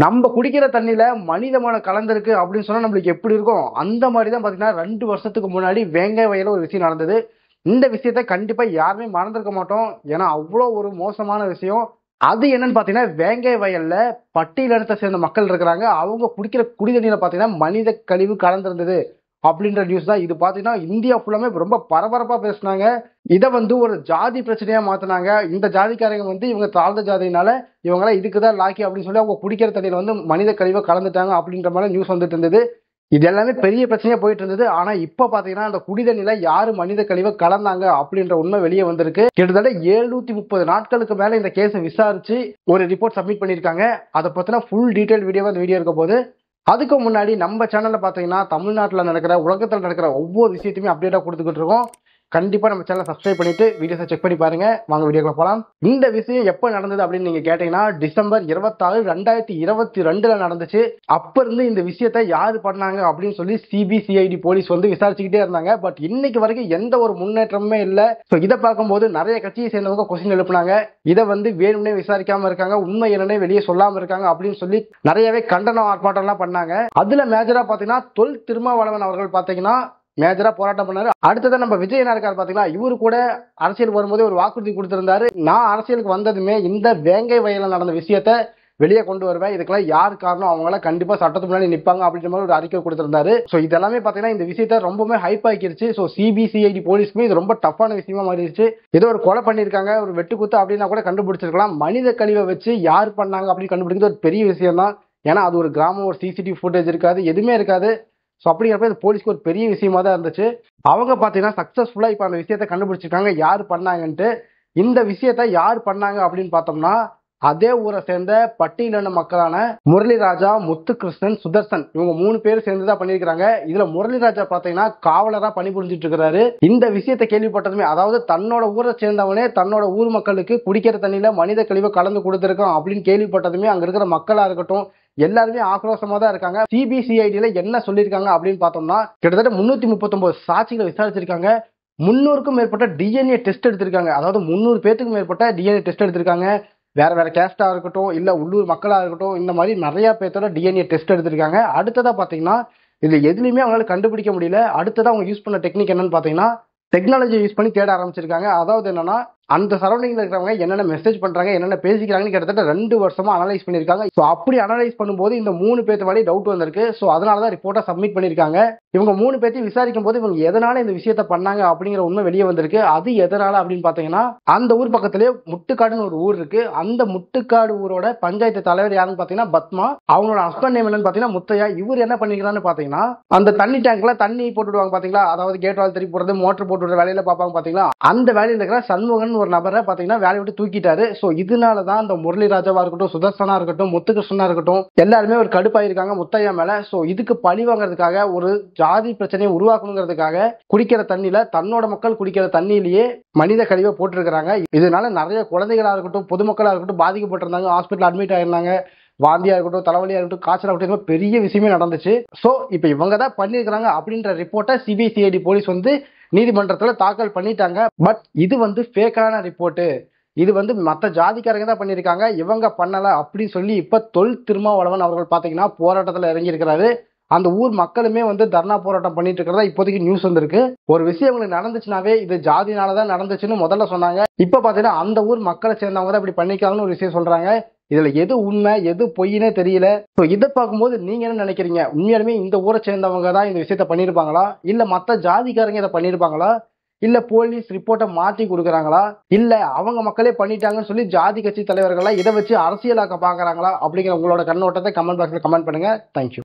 நம்ம குடிக்கிற தண்ணியில மனிதமான கலந்திருக்கு அப்படின்னு சொன்னா நம்மளுக்கு எப்படி இருக்கும்? அந்த மாதிரி தான் பாத்தீங்கன்னா 2 வருஷத்துக்கு முன்னாடி வேங்கை வயல்ல ஒரு விஷயம் நடந்தது. இந்த விஷயத்த கண்டிப்பா யாருமே மறந்திருக்க மாட்டோம். ஏன்னா அவ்வளோ ஒரு மோசமான விஷயம். அது என்னன்னு பாத்தீங்கன்னா, வேங்கை வயல்ல பட்டியலினத்தை சேர்ந்த மக்கள் இருக்கிறாங்க. அவங்க குடிக்கிற குடிதண்ணீர்ல பாத்தீங்கன்னா மனித கழிவு கலந்திருந்தது அப்படின்ற நியூஸ் தான். இது பாத்தீங்கன்னா இந்தியா ஃபுல்லாமே ரொம்ப பரபரப்பா பேசுனாங்க. இத ஒரு ஜாதி பிரச்சனையா மாத்துனாங்க. இந்த ஜாதிக்காரங்க இவங்க தாழ்ந்த ஜாதியினால இவங்களாம் இதுக்குதான் லாக்கி அப்படின்னு சொல்லி அவங்க குடிக்கிற தண்ணியில மனித கழிவை கலந்துட்டாங்க அப்படின்ற மாதிரி நியூஸ் வந்துட்டு இருந்தது. இது எல்லாமே பெரிய பிரச்சனையா போயிட்டு இருந்தது. ஆனா இப்ப பாத்தீங்கன்னா அந்த குடிதண்ணில யாரு மனித கழிவை கலந்தாங்க அப்படின்ற உண்மை வெளியே வந்திருக்கு. கிட்டத்தட்ட 730 நாட்களுக்கு மேல இந்த கேஸை விசாரிச்சு ஒரு ரிப்போர்ட் சப்மிட் பண்ணிருக்காங்க. அதை பத்தின ஃபுல் டீடைல் வீடியோ அந்த வீடியோ இருக்க போது. அதுக்கு முன்னாடி நம்ம சேனல்ல பாத்தீங்கன்னா தமிழ்நாட்டுல நடக்கிற உலகத்துல நடக்கிற ஒவ்வொரு விஷயத்தையுமே அப்டேட்டா கொடுத்துக்கிட்டு இருக்கோம். கண்டிப்பா நம்ம சேனலை சப்ஸ்கிரைப் பண்ணிட்டு வீடியோஸை செக் பண்ணி பாருங்க. வாங்க வீடியோக்குள்ள போலாம். இந்த விஷயம் எப்ப நடந்தது அப்படின்னு நீங்க கேட்டீங்கன்னா டிசம்பர் 26, 2022 நடந்துச்சு. அப்ப இருந்து இந்த விஷயத்த யாரு பண்ணாங்க அப்படின்னு சொல்லி சிபிசிஐடி போலீஸ் விசாரிச்சுக்கிட்டே இருந்தாங்க. பட் இன்னைக்கு வரைக்கும் எந்த ஒரு முன்னேற்றமுமே இல்ல. இதை பார்க்கும்போது நிறைய கட்சியை சேர்ந்தவங்க கொஸ்டின் எழுப்புனாங்க. இதை வேணும்னே விசாரிக்காம இருக்காங்க, உண்மை என்னன்னே வெளியே சொல்லாம இருக்காங்க அப்படின்னு சொல்லி நிறையவே கண்டன ஆர்ப்பாட்டம் எல்லாம் பண்ணாங்க. அதுல மேஜரா பாத்தீங்கன்னா தொல் திருமாவளவன் அவர்கள் பாத்தீங்கன்னா மேஜரா போராட்டம் பண்ணாரு. அடுத்ததான் நம்ம விஜய் என்ன இருக்காரு பாத்தீங்களா, இவரு கூட அரசியல் வரும்போது ஒரு வாக்குறுதி கொடுத்திருந்தாரு. நான் அரசியலுக்கு வந்ததுமே இந்த வேங்கை வயல்ல நடந்த விஷயத்த வெளியே கொண்டு வருவேன், இதுக்கெல்லாம் யார் காரணம், அவங்கள கண்டிப்பா சட்டத்துக்கு முன்னாடி நிப்பாங்க அப்படின்ற மாதிரி ஒரு அறிக்கை கொடுத்திருந்தாரு. சோ இதெல்லாமே பாத்தீங்கன்னா இந்த விஷயத்த ரொம்பவே ஹைப் ஆக்கிருச்சு. சோ சிபிசிஐடி போலீஸ்க்குமே இது ரொம்ப டஃப்பான விஷயமா மாறிடுச்சு. ஏதோ ஒரு கொலை பண்ணிருக்காங்க, ஒரு வெட்டு குத்து அப்படின்னா கூட கண்டுபிடிச்சிருக்கலாம். மனித கழிவை வச்சு யார் பண்ணாங்க அப்படின்னு கண்டுபிடிக்கிறது ஒரு பெரிய விஷயம் தான். ஏன்னா அது ஒரு கிராமம், ஒரு சிசிடிவி ஃபுட்டேஜ் இருக்காது, எதுவுமே இருக்காது. ஸோ அப்படிங்கிறப்ப இது போலீஸ்க்கு ஒரு பெரிய விஷயமா தான் இருந்துச்சு. அவங்க பார்த்தீங்கன்னா சக்ஸஸ்ஃபுல்லாக இப்போ அந்த விஷயத்தை கண்டுபிடிச்சிருக்காங்க யார் பண்ணாங்கன்ட்டு. இந்த விஷயத்த யார் பண்ணாங்க அப்படின்னு பார்த்தோம்னா, அதே ஊரை சேர்ந்த பட்டியலின மக்களான முரளிராஜா, முத்துகிருஷ்ணன், சுதர்சன், இவங்க 3 பேர் சேர்ந்து தான் பண்ணியிருக்காங்க. இதுல முரளிராஜா பார்த்தீங்கன்னா காவலரா பணிபுரிஞ்சிட்டு இருக்கிறாரு. இந்த விஷயத்தை கேள்விப்பட்டதுமே, அதாவது தன்னோட ஊரை சேர்ந்தவனே தன்னோட ஊர் மக்களுக்கு குடிக்கிற தண்ணியில மனித கழிவை கலந்து கொடுத்துருக்கான் அப்படின்னு கேள்விப்பட்டதுமே அங்க இருக்கிற மக்களா இருக்கட்டும் எல்லாருமே ஆக்ரோஷமா தான் இருக்காங்க. சிபிசிஐடியில என்ன சொல்லியிருக்காங்க அப்படின்னு பார்த்தோம்னா, கிட்டத்தட்ட 339 சாட்சிகளை விசாரிச்சிருக்காங்க. 300க்கும் மேற்பட்ட டிஎன்ஏ டெஸ்ட் எடுத்திருக்காங்க. அதாவது 300 பேத்துக்கும் மேற்பட்ட டிஎன்ஏ டெஸ்ட் எடுத்திருக்காங்க. வேற வேற கேஸ்டா இருக்கட்டும், இல்ல உள்ளூர் மக்களா இருக்கட்டும், இந்த மாதிரி நிறைய பேர்த்தோட டிஎன்ஏ டெஸ்ட் எடுத்திருக்காங்க. அடுத்ததா பாத்தீங்கன்னா இதுல எதுலையுமே அவங்களால கண்டுபிடிக்க முடியல. அடுத்ததா அவங்க யூஸ் பண்ண டெக்னிக் என்னன்னு பாத்தீங்கன்னா டெக்னாலஜி யூஸ் பண்ணி தேட ஆரம்பிச்சிருக்காங்க. அதாவது என்னன்னா அந்த சரௌண்டிங்ல இருக்கிறவங்க என்னென்ன மெசேஜ் பண்றாங்க, என்னென்ன பேசிக்கிறாங்கன்னு கிட்டத்தட்ட 2 வருஷமா அனலைஸ் பண்ணிருக்காங்க. ஸோ அப்படி அனலைஸ் பண்ணும்போது இந்த 3 பேர்த்து மேலே டவுட் வந்திருக்கு. ஸோ அதனாலதான் ரிப்போர்ட்டை சப்மிட் பண்ணிருக்காங்க. இவங்க 3 பேர்த்தையும் விசாரிக்கும் போது இவங்க எதனால இந்த விஷயத்த பண்ணாங்க அப்படிங்கிற உண்மை வெளியே வந்திருக்கு. அது எதனால அப்படின்னு பாத்தீங்கன்னா, அந்த ஊர் பக்கத்திலேயே முட்டுக்காடுன்னு ஒரு ஊர் இருக்கு. அந்த முட்டுக்காடு ஊரோட பஞ்சாயத்து தலைவர் யாருன்னு பாத்தீங்கன்னா பத்மா. அவங்களோட ஹஸ்பண்ட் நேம் என்னன்னு பாத்தீங்கன்னா முத்தையா. இவர் என்ன பண்ணிக்கிறான்னு பாத்தீங்கன்னா, அந்த தண்ணி டேங்க்ல தண்ணி போட்டுடுவாங்க பாத்தீங்களா, அதாவது கேட் வால் திருப்பி போடுறது, மோட்டர் போட்டு விடுற வேலையில பாப்பாங்க பாத்தீங்களா, அந்த வேலையில இருக்கிற சண்முகன் ஒரு நபரை பாத்தீங்கன்னா வேலையை விட்டு தூக்கிட்டாரு. சோ இதனாலதான் அந்த முரளிராஜாவா இருக்கட்டும், சுதர்சனா இருக்கட்டும், முத்துகிருஷ்ணனா இருக்கட்டும், எல்லாருமே ஒரு கடுப்பாயிருக்காங்க முத்தையா மேல. சோ இதுக்கு பழி வாங்குறதுக்காக, ஒரு ஜாதி பிரச்சனையை உருவாக்கணுங்கிறதுக்காக குடிக்கிற தண்ணியில தன்னோட மக்கள் குடிக்கிற தண்ணியிலேயே மனித கழிவை போட்டிருக்கிறாங்க. இதனால நிறைய குழந்தைகளா இருக்கட்டும், பொதுமக்களா இருக்கட்டும் பாதிக்கப்பட்டிருந்தாங்க, ஹாஸ்பிட்டல் அட்மிட் ஆயிருந்தாங்க. வாந்தியா இருக்கட்டும், தலைவலியா இருக்கட்டும், காய்ச்சல் இருக்கட்டும், பெரிய விஷயமே நடந்துச்சு. சோ இப்ப இவங்க தான் பண்ணிருக்காங்க அப்படின்ற ரிப்போர்ட்டை சிபிசிஐடி போலீஸ் நீதிமன்றத்துல தாக்கல் பண்ணிட்டாங்க. பட் இது ஃபேக்கான ரிப்போர்ட், இது மத்த ஜாதிக்காரங்க தான் பண்ணிருக்காங்க, இவங்க பண்ணல அப்படின்னு சொல்லி இப்ப தொல் திருமாவளவன் அவர்கள் பாத்தீங்கன்னா போராட்டத்துல இறங்கி இருக்கிறாரு. அந்த ஊர் மக்களுமே தர்ணா போராட்டம் பண்ணிட்டு இருக்கிறதா இப்போதைக்கு நியூஸ் வந்திருக்கு. ஒரு விஷயம் உங்களுக்கு நடந்துச்சுனாவே இது ஜாதினாலதான் நடந்துச்சுன்னு முதல்ல சொன்னாங்க. இப்ப பாத்தீங்கன்னா அந்த ஊர் மக்களை சேர்ந்தவங்க தான் இப்படி பண்ணிக்காங்கன்னு ஒரு விஷயம் சொல்றாங்க. இதுல எது உண்மை எது பொய்னே தெரியல. இதை பார்க்கும்போது நீங்க என்ன நினைக்கிறீங்க? உண்மையாலுமே இந்த ஊரை சேர்ந்தவங்க தான் இந்த விஷயத்த பண்ணிருப்பாங்களா, இல்ல மத்த ஜாதிக்காரங்க இதை பண்ணிருப்பாங்களா, இல்ல போலீஸ் ரிப்போர்ட்டை மாத்தி கொடுக்குறாங்களா, இல்ல அவங்க மக்களே பண்ணிட்டாங்கன்னு சொல்லி ஜாதி கட்சி தலைவர்களா இதை வச்சு அரசியலாக்க பாக்குறாங்களா அப்படிங்கிற உங்களோட கண்ணோட்டத்தை கமெண்ட் பாக்ஸ்ல கமெண்ட் பண்ணுங்க. தேங்க்யூ.